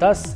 10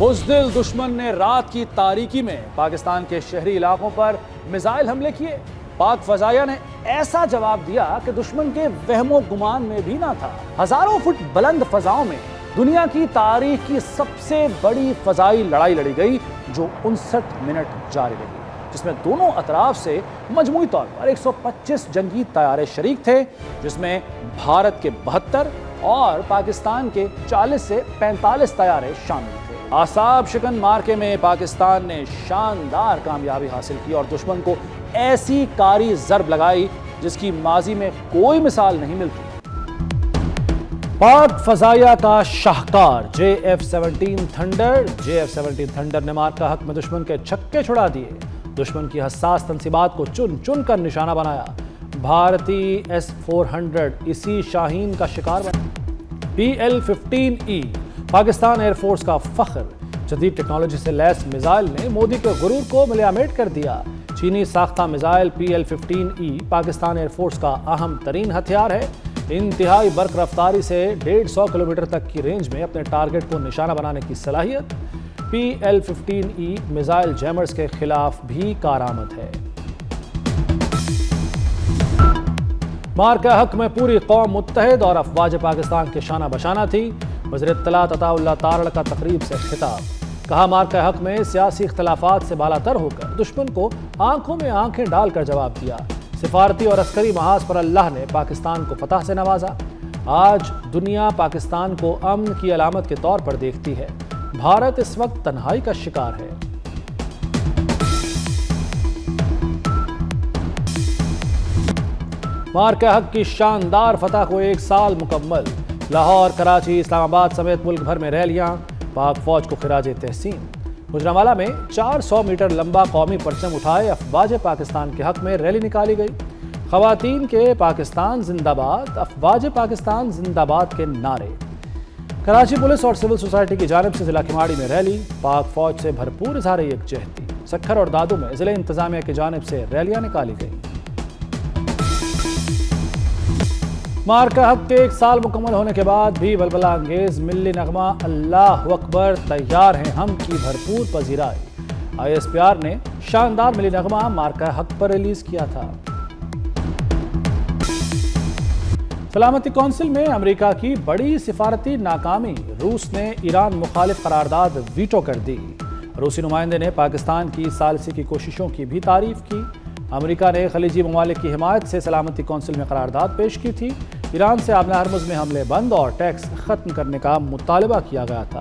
بزدل دشمن نے رات کی تاریکی میں پاکستان کے شہری علاقوں پر میزائل حملے کیے۔ پاک فضائیہ نے ایسا جواب دیا کہ دشمن کے وہم و گمان میں بھی نہ تھا۔ ہزاروں فٹ بلند فضاؤں میں دنیا کی تاریخ کی سب سے بڑی فضائی لڑائی لڑی گئی جو 59 منٹ جاری رہی، جس میں دونوں اطراف سے مجموعی طور پر 125 جنگی طیارے شریک تھے، جس میں بھارت کے 72 اور پاکستان کے 40 سے 45 طیارے شامل تھے۔ اعصاب شکن مارکے میں پاکستان نے شاندار کامیابی حاصل کی اور دشمن کو ایسی کاری ضرب لگائی جس کی ماضی میں کوئی مثال نہیں ملتی۔ پاک فضائیہ کا شاہکار JF-17 تھنڈر نے مارکہ حق میں دشمن کے چھکے چھڑا دیے، دشمن کی حساس تنصیبات کو چن چن کر نشانہ بنایا۔ بھارتی S-400 اسی شاہین کا شکار بنا۔ PL-15E پاکستان ایئر فورس کا فخر، جدید ٹیکنالوجی سے لیس میزائل نے مودی کے غرور کو ملیامیٹ کر دیا۔ چینی ساختہ missile PL-15E Pakistan air force کا اہم ترین ہتھیار ہے۔ انتہائی برق رفتاری سے 150 کلومیٹر تک کی رینج میں اپنے ٹارگٹ کو نشانہ بنانے کی صلاحیت PL-15E میزائل جیمرز کے خلاف بھی کارآمد ہے۔ مارکہ حق میں پوری قوم متحد اور افواج پاکستان کے شانہ بشانہ تھی۔ وزیر اطلاعات عطا اللہ تارڑ کا تقریب سے خطاب، کہا مارکہ حق میں سیاسی اختلافات سے بالاتر ہو کر دشمن کو آنکھوں میں آنکھیں ڈال کر جواب دیا۔ سفارتی اور عسکری محاذ پر اللہ نے پاکستان کو فتح سے نوازا۔ آج دنیا پاکستان کو امن کی علامت کے طور پر دیکھتی ہے۔ بھارت اس وقت تنہائی کا شکار ہے۔ مارکہ حق کی شاندار فتح کو 1 سال مکمل۔ لاہور، کراچی، اسلام آباد سمیت ملک بھر میں ریلیاں، پاک فوج کو خراج تحسین۔ گوجرانوالہ میں 400 میٹر لمبا قومی پرچم اٹھائے افواج پاکستان کے حق میں ریلی نکالی گئی۔ خواتین کے پاکستان زندہ باد، افواج پاکستان زندہ باد کے نعرے۔ کراچی پولیس اور سول سوسائٹی کی جانب سے ضلع کھماڑی میں ریلی، پاک فوج سے بھرپور اظہار یکجہتی۔ سکھر اور دادو میں ضلع انتظامیہ کی جانب سے ریلیاں نکالی گئیں۔ مارکہ حق کے 1 سال مکمل ہونے کے بعد بھی بلبلہ انگیز ملی نغمہ اللہ اکبر تیار ہیں ہم کی بھرپور پذیرائی۔ ISPR نے شاندار ملی نغمہ مارکہ حق پر ریلیز کیا تھا۔ سلامتی کونسل میں امریکہ کی بڑی سفارتی ناکامی، روس نے ایران مخالف قرارداد ویٹو کر دی۔ روسی نمائندے نے پاکستان کی ثالثی کی کوششوں کی بھی تعریف کی۔ امریکہ نے خلیجی ممالک کی حمایت سے سلامتی کونسل میں قرارداد پیش کی تھی۔ ایران سے آبنہ ہرمز میں حملے بند اور ٹیکس ختم کرنے کا مطالبہ کیا گیا تھا۔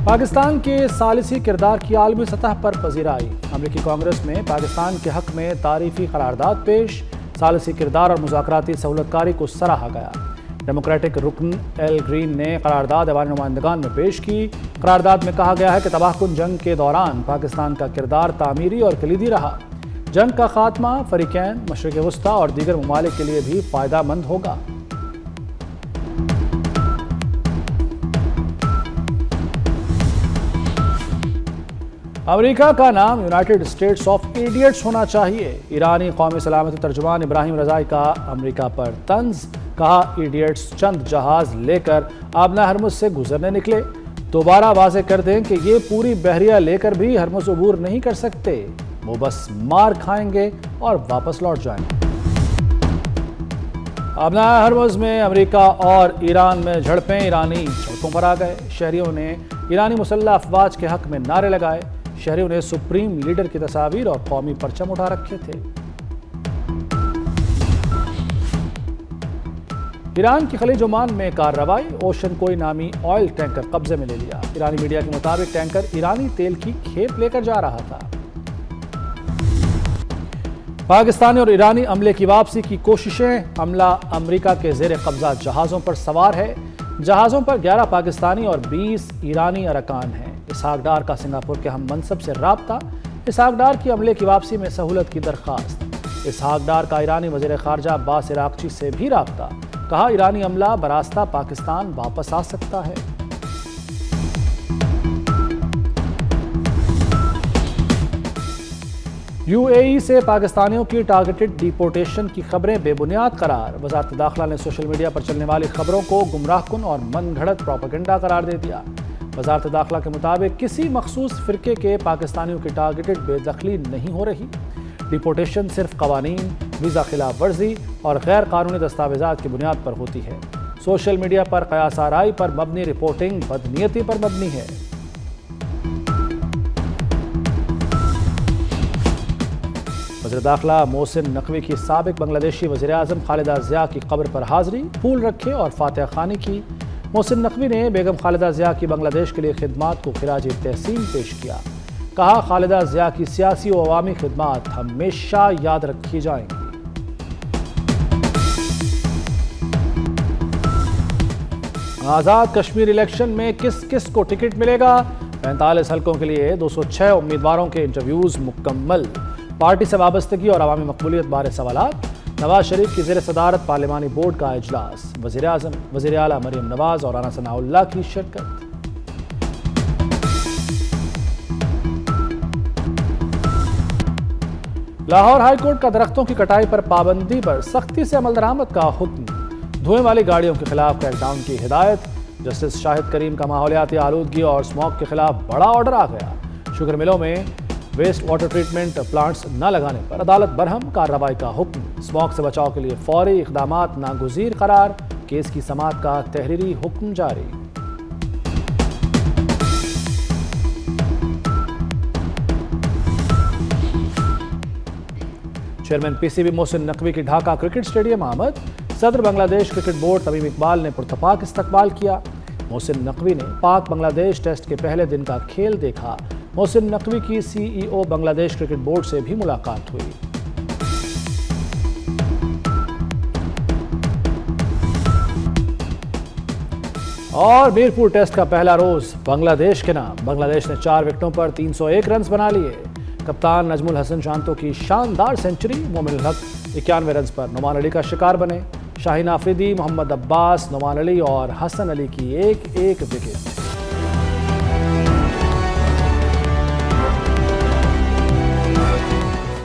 پاکستان کے ثالثی کردار کی عالمی سطح پر پذیرائی، امریکی کانگریس میں پاکستان کے حق میں تعریفی قرارداد پیش، ثالثی کردار اور مذاکراتی سہولت کاری کو سراہا گیا۔ ڈیموکریٹک رکن ایل گرین نے قرارداد ایوان نمائندگان میں پیش کی۔ قرارداد میں کہا گیا ہے کہ تباہ کن جنگ کے دوران پاکستان کا کردار تعمیری اور کلیدی رہا۔ جنگ کا خاتمہ فریقین، مشرق وسطیٰ اور دیگر ممالک کے لیے بھی فائدہ مند ہوگا۔ امریکہ کا نام یونائیٹڈ اسٹیٹس آف ایڈیٹس ہونا چاہیے، ایرانی قومی سلامتی ترجمان ابراہیم رضائی کا امریکہ پر طنز، کہا ایڈیٹس چند جہاز لے کر آبنہ ہرمز سے گزرنے نکلے، دوبارہ واضح کر دیں کہ یہ پوری بحریہ لے کر بھی ہرمز عبور نہیں کر سکتے، وہ بس مار کھائیں گے اور واپس لوٹ جائیں گے۔ آبنہ ہرمز میں امریکہ اور ایران میں جھڑپیں، ایرانی سڑکوں پر آ گئے، شہریوں نے ایرانی مسلح افواج کے حق میں نعرے لگائے، شہریوں نے سپریم لیڈر کی تصاویر اور قومی پرچم اٹھا رکھے تھے۔ ایران کی خلیج عمان میں کارروائی، اوشن کوئی نامی آئل ٹینکر قبضے میں لے لیا، ایرانی میڈیا کے مطابق ٹینکر ایرانی تیل کی کھیپ لے کر جا رہا تھا۔ پاکستانی اور ایرانی عملے کی واپسی کی کوششیں، عملہ امریکہ کے زیر قبضہ جہازوں پر سوار ہے، جہازوں پر 11 پاکستانی اور 20 ایرانی ارکان ہیں۔ اسحاق ڈار کا سنگاپور کے ہم منصب سے رابطہ، اسحاق ڈار کی عملے کی واپسی میں سہولت کی درخواست، اسحاق ڈار کا ایرانی وزیر خارجہ عباس عراقچی سے بھی رابطہ، کہا ایرانی عملہ براستہ پاکستان واپس آ سکتا ہے۔ UAE سے پاکستانیوں کی ٹارگیٹڈ ڈیپورٹیشن کی خبریں بے بنیاد قرار۔ وزارت داخلہ نے سوشل میڈیا پر چلنے والی خبروں کو گمراہ کن اور من گھڑت پروپیگنڈا قرار دے دیا۔ وزارت داخلہ کے مطابق کسی مخصوص فرقے کے پاکستانیوں کی ٹارگیٹڈ بے دخلی نہیں ہو رہی۔ ڈیپورٹیشن صرف قوانین، ویزا خلاف ورزی اور غیر قانونی دستاویزات کی بنیاد پر ہوتی ہے۔ سوشل میڈیا پر قیاس آرائی پر مبنی رپورٹنگ بدنیتی پر مبنی ہے۔ وزیر داخلہ محسن نقوی کی سابق بنگلہ دیشی وزیر اعظم خالدہ ضیاء کی قبر پر حاضری، پھول رکھے اور فاتحہ خوانی کی۔ محسن نقوی نے بیگم خالدہ ضیاء کی بنگلہ دیش کے لیے خدمات کو خراج تحسین پیش کیا۔ کہا خالدہ ضیاء کی سیاسی و عوامی خدمات ہمیشہ یاد رکھی جائیں گی۔ آزاد کشمیر الیکشن میں کس کس کو ٹکٹ ملے گا؟ 45 حلقوں کے لیے 206 امیدواروں کے انٹرویوز مکمل۔ پارٹی سے وابستگی اور عوامی مقبولیت بارے سوالات۔ نواز شریف کی زیر صدارت پارلیمانی بورڈ کا اجلاس۔ وزیر اعظم، وزیر اعلیٰ مریم نواز اور رانا ثناء اللہ کی شرکت۔ لاہور ہائی کورٹ کا درختوں کی کٹائی پر پابندی پر سختی سے عمل درآمد کا حکم۔ دھوئیں والی گاڑیوں کے خلاف کریک ڈاؤن کی ہدایت۔ جسٹس شاہد کریم کا ماحولیاتی آلودگی اور اسموگ کے خلاف بڑا آرڈر آ گیا۔ شوگر ملوں میں ویسٹ واٹر ٹریٹمنٹ پلانٹس نہ لگانے پر عدالت برہم، کارروائی کا حکم۔ اسموگ سے بچاؤ کے لیے فوری اقدامات ناگزیر قرار۔ کیس کی سماعت کا تحریری حکم جاری۔ چیئرمین PCB محسن نقوی کی ڈھاکہ کرکٹ اسٹیڈیم آمد۔ صدر بنگلہ دیش کرکٹ بورڈ تمیم اقبال نے پرتپاک استقبال کیا۔ محسن نقوی نے پاک بنگلہ دیش ٹیسٹ کے پہلے دن کا کھیل دیکھا۔ محسن نقوی کی CEO بنگلہ دیش کرکٹ بورڈ سے بھی ملاقات ہوئی۔ اور میرپور ٹیسٹ کا پہلا روز بنگلہ دیش کے نام۔ بنگلہ دیش نے 4 وکٹوں پر 301 رنز بنا لیے۔ کپتان نجم الحسن شانتو کی شاندار سنچری۔ مومن الحق 91 رنز پر نعمان علی کا شکار بنے۔ شاہین آفریدی، محمد عباس، نعمان علی اور حسن علی کی ایک ایک وکٹ۔